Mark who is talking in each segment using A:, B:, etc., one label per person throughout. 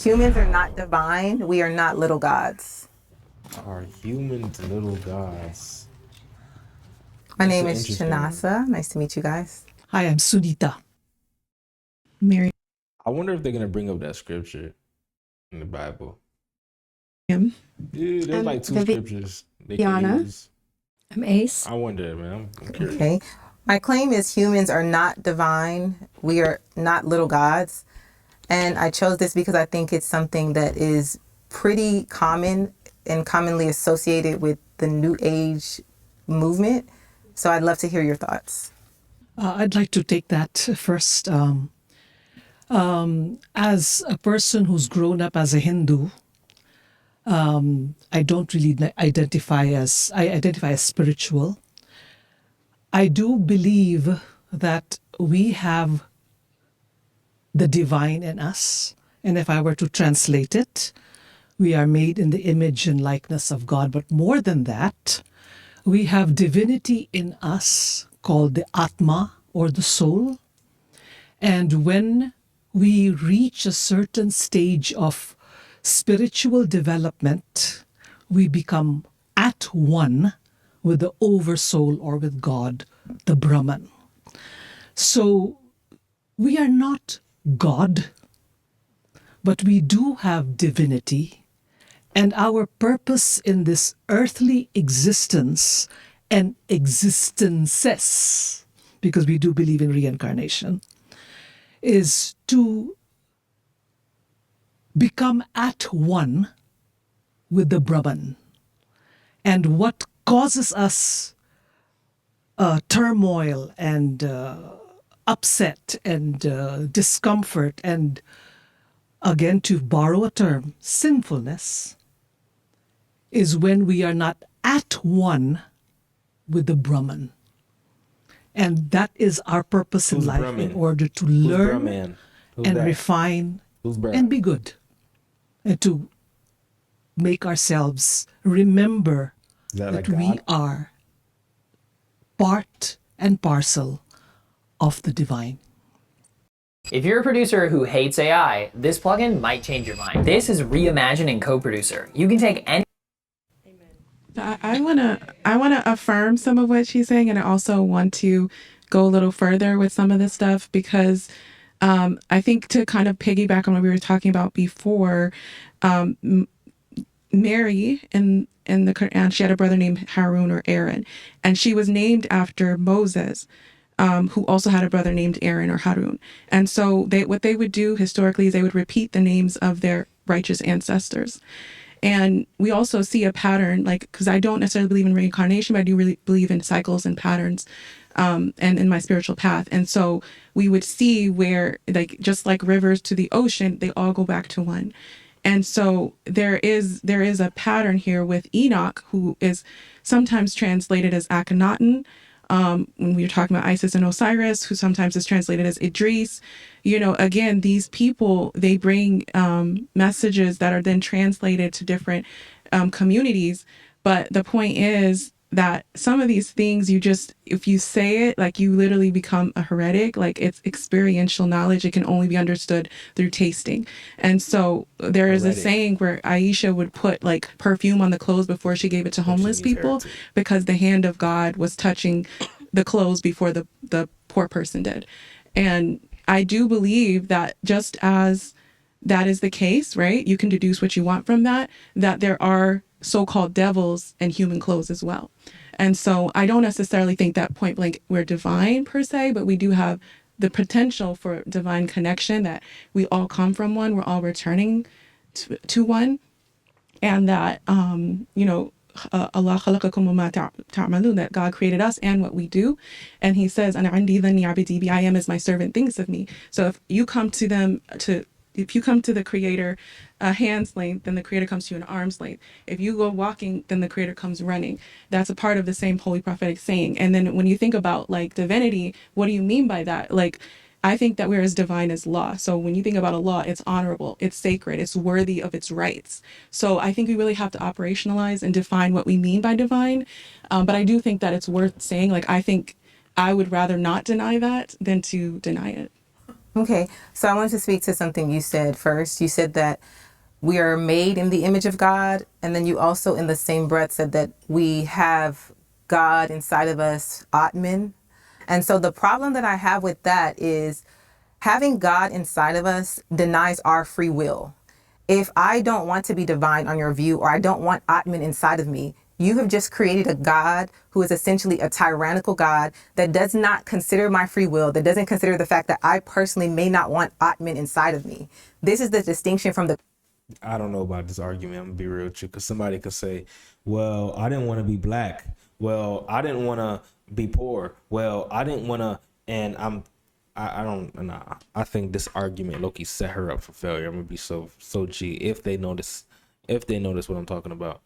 A: humans are not divine. We are not little gods.
B: Are humans little gods?
A: My
B: That's
A: name
B: an
A: is
B: interesting one.
A: Chinasa. Nice to meet you guys.
C: Hi, I'm Sunita. Miriam.
B: I wonder if they're gonna bring up that scripture in the Bible.
C: I'm
B: Yeah, there's like two scriptures they could
D: Viviana.
B: use.
D: Ace.
B: I wonder, man. I'm curious.
A: Okay. My claim is humans are not divine. We are not little gods. And I chose this because I think it's something that is pretty common and commonly associated with the New Age movement. So I'd love to hear your thoughts.
C: I'd like to take that first. As a person who's grown up as a Hindu, I don't really identify as spiritual. I do believe that we have the divine in us. And if I were to translate it, we are made in the image and likeness of God. But more than that, we have divinity in us called the Atma or the soul. And when we reach a certain stage of spiritual development, we become at one with the oversoul or with God, the Brahman. So we are not God, but we do have divinity. And our purpose in this earthly existence and existences, because we do believe in reincarnation, is to become at one with the Brahman. And what causes us turmoil and upset and discomfort and, again, to borrow a term, sinfulness, is when we are not at one with the Brahman. And that is our purpose in
B: Who's
C: life,
B: Brahman?
C: in order to
B: Who's
C: learn
B: Brahman? Who's
C: and
B: that?
C: refine
B: Who's
C: and
B: Brahman?
C: be good, and to make ourselves remember
B: Is that
C: that
B: like
C: we
B: God?
C: are part and parcel of the divine.
E: If you're a producer who hates AI, this plugin might change your mind. This is Reimagining Co-Producer. You can take any
F: I wanna affirm some of what she's saying, and I also want to go a little further with some of this stuff because I think to kind of piggyback on what we were talking about before, Mary in the Quran, she had a brother named Harun or Aaron, and she was named after Moses, who also had a brother named Aaron or Harun. And so what they would do historically is they would repeat the names of their righteous ancestors. And we also see a pattern, like, because I don't necessarily believe in reincarnation, but I do really believe in cycles and patterns, and in my spiritual path. And so we would see where, like, just like rivers to the ocean, they all go back to one. And so there is a pattern here with Enoch, who is sometimes translated as Akhenaten, when we were talking about Isis and Osiris, who sometimes is translated as Idris. You know, again, these people, they bring messages that are then translated to different communities. But the point is that some of these things, if you say it, like, you literally become a heretic. Like, it's experiential knowledge. It can only be understood through tasting. And so there is a
B: Heretic.
F: saying where Aisha would put like perfume on the clothes before she gave it to homeless
B: means
F: people,
B: heretic.
F: because the hand of God was touching the clothes before the poor person did. And I do believe that just as that is the case, right? You can deduce what you want from that there are so-called devils in human clothes as well. And so I don't necessarily think that point blank we're divine per se, but we do have the potential for divine connection, that we all come from one, we're all returning to one, and that, Allah khalaqakum wa ma ta'malun, that God created us and what we do. And he says, Ana indi dhanni abdi bi, I am as my servant thinks of me. So if you come to the creator a hand's length, then the creator comes to you an arm's length. If you go walking, then the creator comes running. That's a part of the same holy prophetic saying. And then when you think about like divinity, what do you mean by that? Like, I think that we're as divine as law. So when you think about a law, it's honorable, it's sacred, it's worthy of its rights. So I think we really have to operationalize and define what we mean by divine. But I do think that it's worth saying, like, I think I would rather not deny that than to deny it.
A: Okay, so I wanted to speak to something you said first. You said that we are made in the image of God, and then you also, in the same breath, said that we have God inside of us, Atman. And so the problem that I have with that is having God inside of us denies our free will. If I don't want to be divine on your view, or I don't want Atman inside of me, you have just created a God who is essentially a tyrannical God that does not consider my free will, that doesn't consider the fact that I personally may not want Atman inside of me. This is the distinction from the
B: I don't know about this argument. I'm gonna be real with you, because somebody could say, "Well, I didn't want to be black. Well, I didn't want to be poor. Well, I didn't want to," and I don't. Nah, I think this argument, Loki, set her up for failure. I'm gonna be so G if they notice what I'm talking about.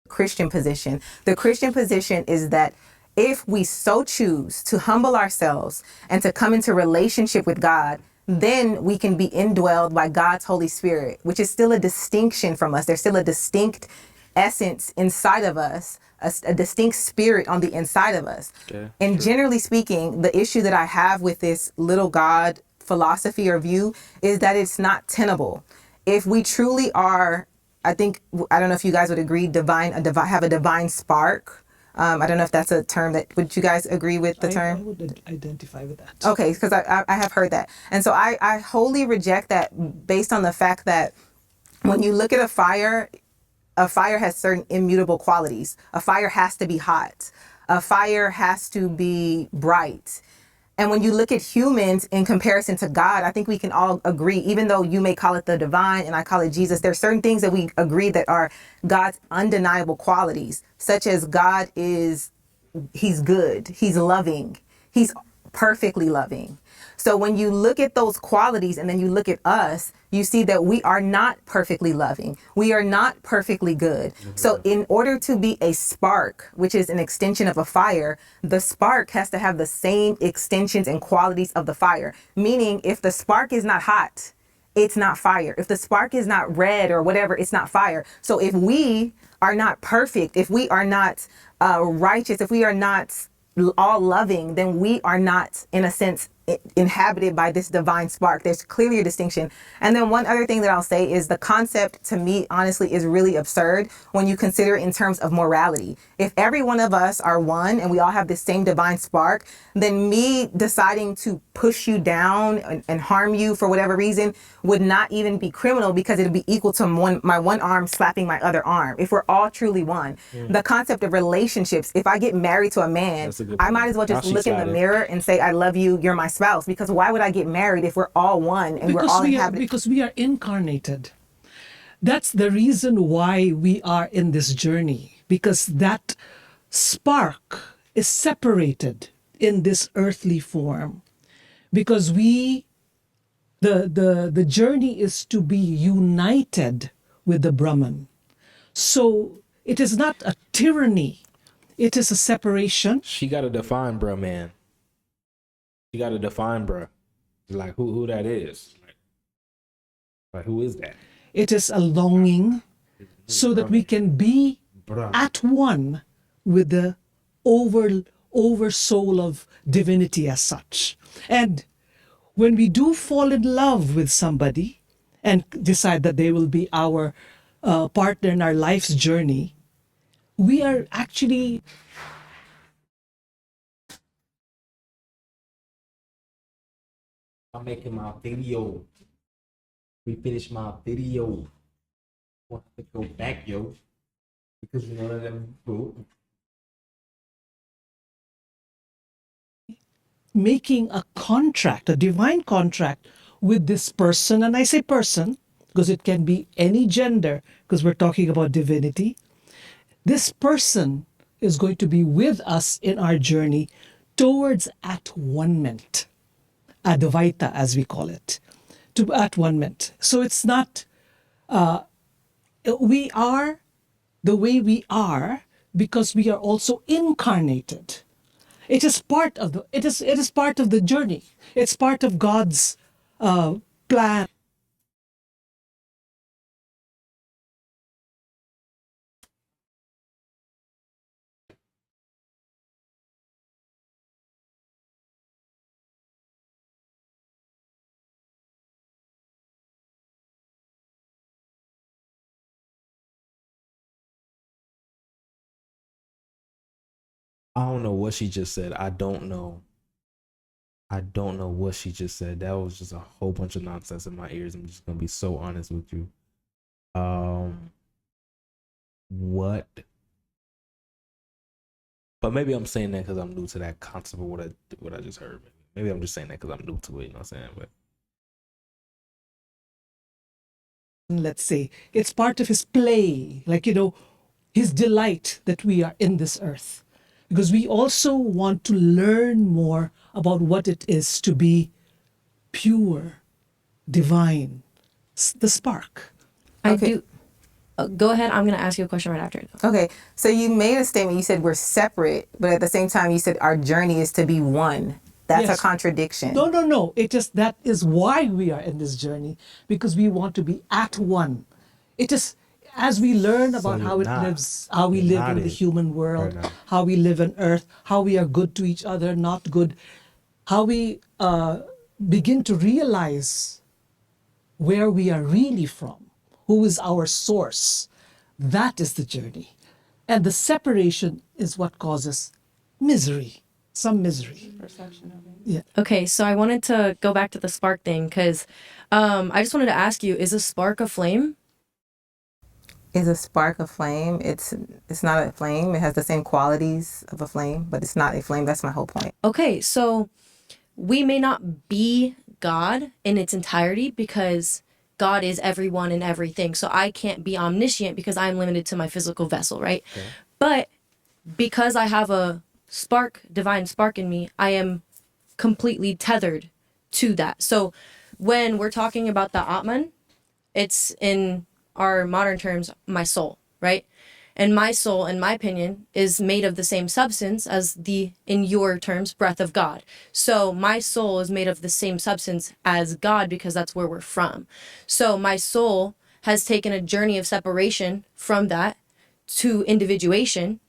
A: Christian position. The Christian position is that if we so choose to humble ourselves and to come into relationship with God, then we can be indwelled by God's Holy Spirit, which is still a distinction from us. There's still a distinct essence inside of us, a distinct spirit on the inside of us.
B: Okay,
A: And
B: sure.
A: generally speaking, the issue that I have with this little God philosophy or view is that it's not tenable. If we truly are, I think, I don't know if you guys would agree, have a divine spark. I don't know if that's a term that, would you guys agree with the
C: I
A: term?
C: would identify with that.
A: Okay, because I have heard that. And so I wholly reject that based on the fact that when you look at a fire has certain immutable qualities. A fire has to be hot. A fire has to be bright. And when you look at humans in comparison to God, I think we can all agree, even though you may call it the divine and I call it Jesus, there's certain things that we agree that are God's undeniable qualities, such as he's good, he's loving, he's perfectly loving. So when you look at those qualities and then you look at us, you see that we are not perfectly loving. We are not perfectly good. So in order to be a spark, which is an extension of a fire, the spark has to have the same extensions and qualities of the fire. Meaning if the spark is not hot, it's not fire. If the spark is not red or whatever, it's not fire. So if we are not perfect, if we are not righteous, if we are not all loving, then we are not, in a sense, inhabited by this divine spark. There's clearly a distinction. And then one other thing that I'll say is the concept, to me, honestly, is really absurd when you consider in terms of morality. If every one of us are one and we all have the same divine spark, then me deciding to push you down and harm you for whatever reason would not even be criminal, because it would be equal to my one arm slapping my other arm. If we're all truly one, the concept of relationships, if I get married to a man,
B: That's a good
A: I
B: point.
A: might as well just
B: Now she
A: look in the
B: sided.
A: mirror and say, I love you, you're my spouse. Because why would I get married if we're all one and we're all inhabited?
C: Because we are incarnated. That's the reason why we are in this journey, because that spark is separated in this earthly form, because the journey is to be united with the Brahman. So it is not a tyranny, it is a separation.
B: She got to define, bruh, man. She got to define, bruh. Like who that is. Like who is that?
C: It is a longing so that we can be
B: Bruh.
C: at one with the over soul of divinity as such. And when we do fall in love with somebody and decide that they will be our partner in our life's journey, we are actually
B: I'm making my video. We finished my video. Want to go back, yo, because you know that I'm broke.
C: making a contract, a divine contract with this person. And I say person because it can be any gender, because we're talking about divinity. This person is going to be with us in our journey towards at-one-ment, Advaita as we call it, to at-one-ment. So it's not, we are the way we are because we are also incarnated. It is part of the journey. It's part of God's plan.
B: I don't know what she just said. I don't know what she just said. That was just a whole bunch of nonsense in my ears. I'm just gonna be so honest with you. What? But maybe I'm saying that because I'm new to that concept of what I just heard. Maybe I'm just saying that because I'm new to it. You know what I'm saying? But
C: let's say it's part of his play, like, his delight that we are in this earth, because we also want to learn more about what it is to be pure, divine, the spark.
D: I
A: Okay.
D: do. Go ahead. I'm going to ask you a question right after.
A: Okay, so you made a statement. You said we're separate, but at the same time, you said our journey is to be one. That's
C: Yes.
A: a contradiction.
C: No. It just, that is why we are in this journey, because we want to be at one. It is, as we learn about
B: you're
C: how it
B: not.
C: lives, how we
B: You're
C: live
B: not
C: in the
B: it
C: human world,
B: right now.
C: how we live on earth, how we are good to each other, not good, how we begin to realize where we are really from, who is our source. That is the journey. And the separation is what causes misery, some misery.
D: Okay, so I wanted to go back to the spark thing because I just wanted to ask you, is a spark a flame?
A: Is a spark a flame? It's not a flame. It has the same qualities of a flame, but it's not a flame. That's my whole point.
D: Okay, so we may not be God in its entirety because God is everyone and everything. So I can't be omniscient because I'm limited to my physical vessel, right?
B: Okay.
D: But because I have a spark, divine spark in me, I am completely tethered to that. So when we're talking about the Atman, it's in our modern terms, my soul, right? And my soul, in my opinion, is made of the same substance as the, in your terms, breath of God. So my soul is made of the same substance as God because that's where we're from. So my soul has taken a journey of separation from that to individuation,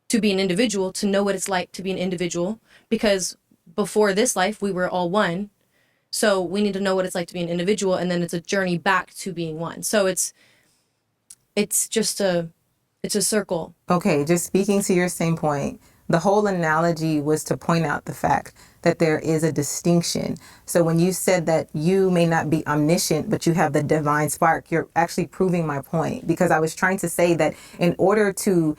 D: to be an individual, to know what it's like to be an individual, because before this life, we were all one. So we need to know what it's like to be an individual, and then it's a journey back to being one. So it's a circle.
A: Okay, just speaking to your same point, the whole analogy was to point out the fact that there is a distinction. So when you said that you may not be omniscient, but you have the divine spark, you're actually proving my point, because I was trying to say that in order to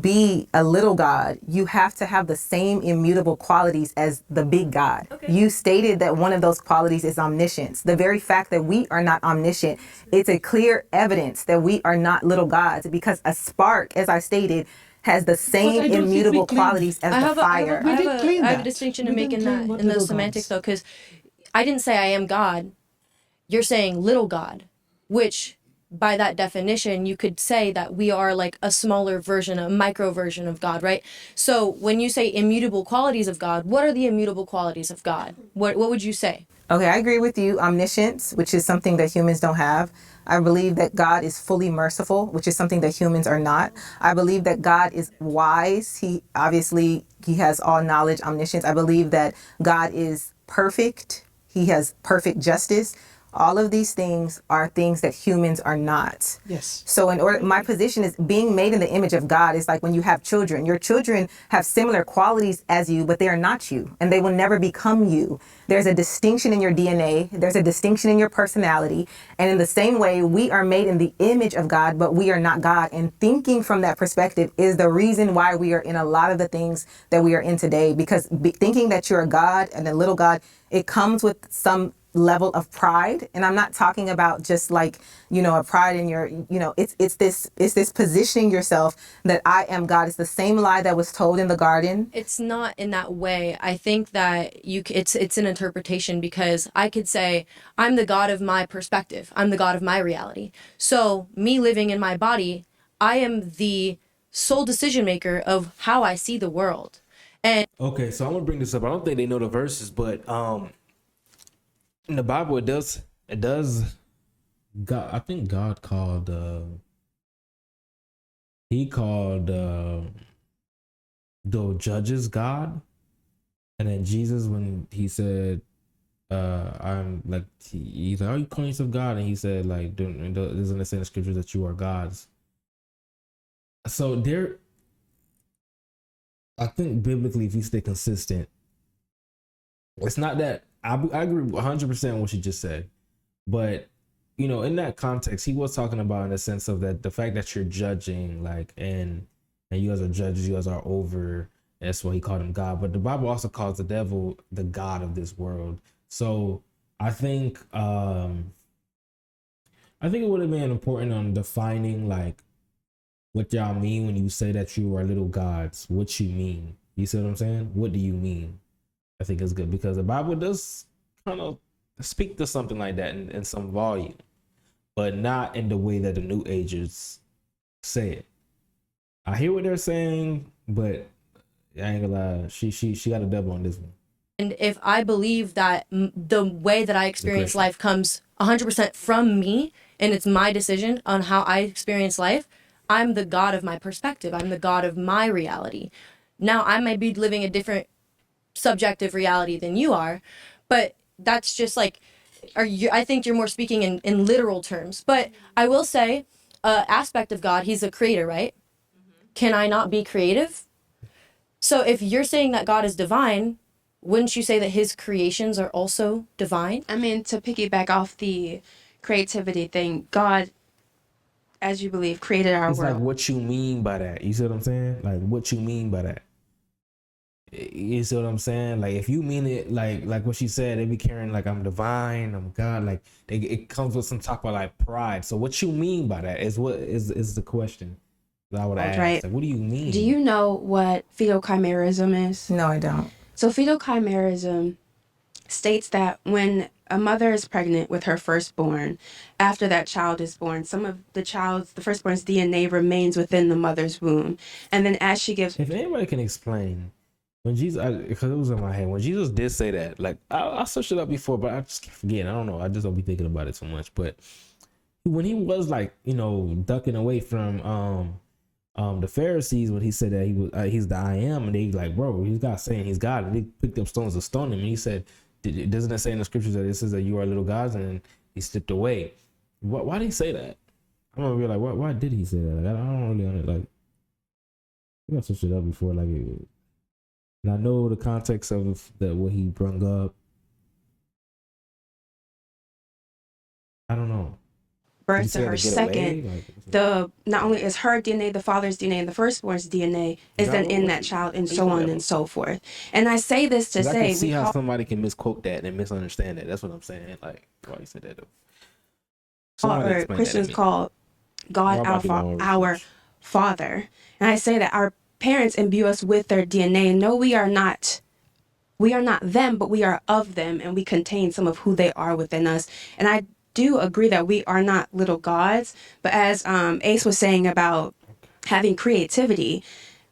A: be a little God, you have to have the same immutable qualities as the big God. Okay. You stated that one of those qualities is omniscience. The very fact that we are not omniscient, it's a clear evidence that we are not little gods, because a spark, as I stated, has the same immutable qualities as the fire.
D: I have a distinction to make in that, in the semantics though, because I didn't say I am God. You're saying little God, which by that definition, you could say that we are like a smaller version, a micro version of God, right? So when you say immutable qualities of God, what are the immutable qualities of God? What would you say?
A: Okay, I agree with you. Omniscience, which is something that humans don't have. I believe that God is fully merciful, which is something that humans are not. I believe that God is wise. He has all knowledge, omniscience. I believe that God is perfect. He has perfect justice. All of these things are things that humans are not.
C: Yes.
A: So my position is being made in the image of God is like when you have children. Your children have similar qualities as you, but they are not you, and they will never become you. There's a distinction in your DNA. There's a distinction in your personality. And in the same way, we are made in the image of God, but we are not God. And thinking from that perspective is the reason why we are in a lot of the things that we are in today, because thinking that you're a God and a little God, it comes with some level of pride. And I'm not talking about just like, a pride in your, it's this positioning yourself that I am God. It's the same lie that was told in the garden.
D: It's not in that way. I think that it's an interpretation, because I could say I'm the God of my perspective. I'm the God of my reality. So me living in my body, I am the sole decision maker of how I see the world. And
B: Okay, so I'm gonna bring this up. I don't think they know the verses, but in the Bible it does God, I think God called the judges God, and then Jesus, when he said I'm like, he's like, are you calling yourself God? And he said, like, doesn't it say in the scriptures that you are gods? So I think biblically, if you stay consistent, it's not that I agree 100% what you just said, but you know, in that context, he was talking about in the sense of that the fact that you're judging, like, and you guys are judges, you guys are over. That's why he called him God. But the Bible also calls the devil the god of this world. So I think it would have been important on defining like what y'all mean when you say that you are little gods. What you mean? You see what I'm saying? What do you mean? I think it's good because the Bible does kind of speak to something like that in some volume, but not in the way that the New Agers say it. I hear what they're saying, but I ain't gonna lie, she got a double on this one.
D: And if I believe that the way that I experience life comes 100% from me and it's my decision on how I experience life, I'm the God of my perspective. I'm the God of my reality. Now, I may be living a different subjective reality than you are, but that's just like, I think you're more speaking in literal terms. But I will say, aspect of God, he's a creator, right? Can I not be creative? So if you're saying that God is divine, wouldn't you say that his creations are also divine?
F: I mean, to piggyback off the creativity thing, God, as you believe, created our
B: It's
F: world.
B: like what you mean by that. You see what I'm saying? Like what you mean by that. You see what I'm saying? Like if you mean it like what she said, they be carrying like I'm divine, I'm God. Like it comes with some type of like pride. So what you mean by that is what is the question that I would ask.
F: Right.
B: Like what do you mean?
F: Do you know what fetal chimerism is?
A: No, I don't.
F: So fetal chimerism states that when a mother is pregnant with her firstborn, after that child is born, some of the firstborn's DNA remains within the mother's womb. And then as she gives...
B: If anybody can explain, when Jesus, because it was in my head, when Jesus did say that, like, I searched it up before, but I just keep forgetting. I don't know. I just don't be thinking about it so much. But when he was like, you know, ducking away from the Pharisees, when he said that he's the I am, and they like, bro, he's God saying he's God, and they picked up stones to stone him, and he said, doesn't it say in the scriptures that it says that you are little gods, and he stepped away? Why did he say that? I'm gonna be like, why did he say that? Like, I don't really like. I got some shit up before, like, and I know the context of what he brung up. I don't know.
F: birth to her second, not only is her DNA, the father's DNA, and the firstborn's DNA is then in that child, and so on and so forth. And I say this to say,
B: I can see how somebody can misquote that and misunderstand that. That's what I'm saying. Like, why you said that?
F: Or Christians call God our Father, and I say that our parents imbue us with their DNA. No, we are not them, but we are of them, and we contain some of who they are within us. And I do agree that we are not little gods, but as Ace was saying about having creativity,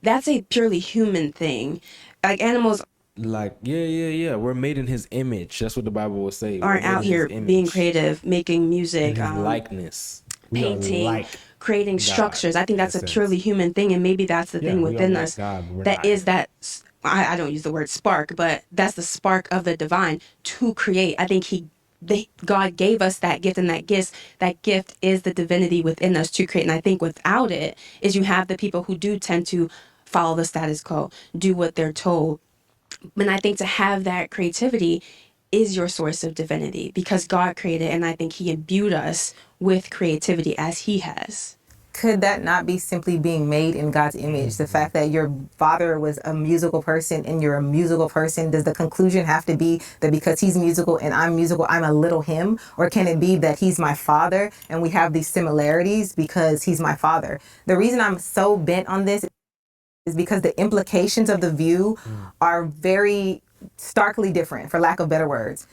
F: that's a purely human thing. Like animals,
B: like we're made in his image. That's what the Bible will say.
F: Aren't out here being creative, making music,
B: likeness,
F: painting, creating God. Structures. I think that's a purely human thing, and maybe that's the thing within us that is that. I don't use the word spark, but that's the spark of the divine to create. I think God gave us that gift, and that gift is the divinity within us to create. And I think without it is you have the people who do tend to follow the status quo, do what they're told. And I think to have that creativity is your source of divinity because God created, and I think he imbued us with creativity as he has.
A: Could that not be simply being made in God's image? The fact that your father was a musical person and you're a musical person, does the conclusion have to be that because he's musical and I'm musical, I'm a little him? Or can it be that he's my father and we have these similarities because he's my father? The reason I'm so bent on this is because the implications of the view are very starkly different, for lack of better words.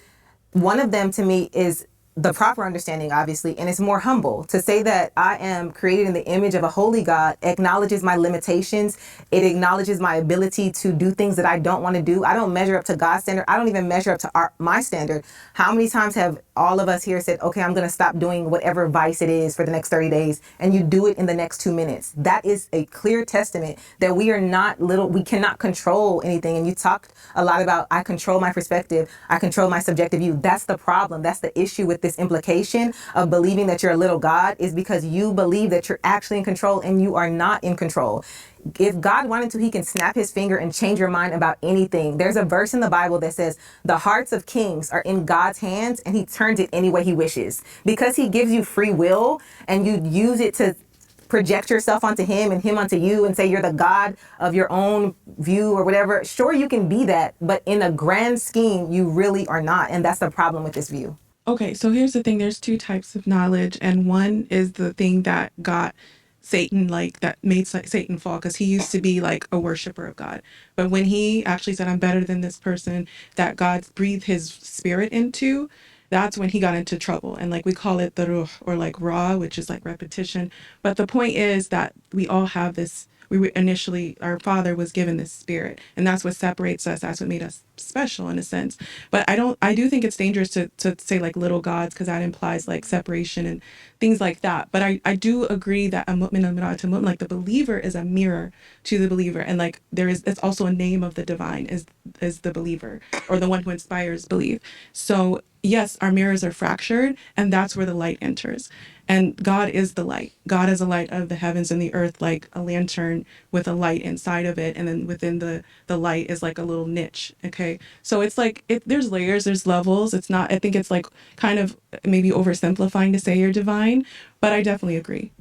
A: One of them to me is the proper understanding, obviously, and it's more humble. To say that I am created in the image of a holy God acknowledges my limitations. It acknowledges my ability to do things that I don't want to do. I don't measure up to God's standard. I don't even measure up to my standard. How many times have all of us here said, okay, I'm going to stop doing whatever vice it is for the next 30 days, and you do it in the next 2 minutes? That is a clear testament that we are not little, we cannot control anything. And you talked a lot about, I control my perspective, I control my subjective view. That's the problem. That's the issue with this implication of believing that you're a little God, is because you believe that you're actually in control and you are not in control. if God wanted to, he can snap his finger and change your mind about anything. There's a verse in the Bible that says the hearts of kings are in God's hands and he turns it any way he wishes. Because he gives you free will and you use it to project yourself onto him and him onto you and say you're the God of your own view or whatever. Sure, you can be that, but in a grand scheme, you really are not. And that's the problem with this view.
F: Okay, so here's the thing. There's two types of knowledge, and one is the thing that got Satan, like that made Satan fall, because he used to be like a worshiper of God. But when he actually said, I'm better than this person that God breathed his spirit into, that's when he got into trouble. And like we call it the ruh, or like ra, which is like repetition. But the point is that we all have this. We were initially, our father was given this spirit, and that's what separates us. That's what made us special in a sense. But I do think it's dangerous to say like little gods, because that implies like separation and things like that. But I do agree that a mu'min al-mir'at al-mu'min, like the believer is a mirror to the believer. And like it's also a name of the divine is the believer, or the one who inspires belief. So yes, our mirrors are fractured, and that's where the light enters. And God is the light. God is a light of the heavens and the earth, like a lantern with a light inside of it. And then within the light is like a little niche. Okay. So it's like, there's layers, there's levels. It's not, I think it's like kind of maybe oversimplifying to say you're divine, but I definitely agree.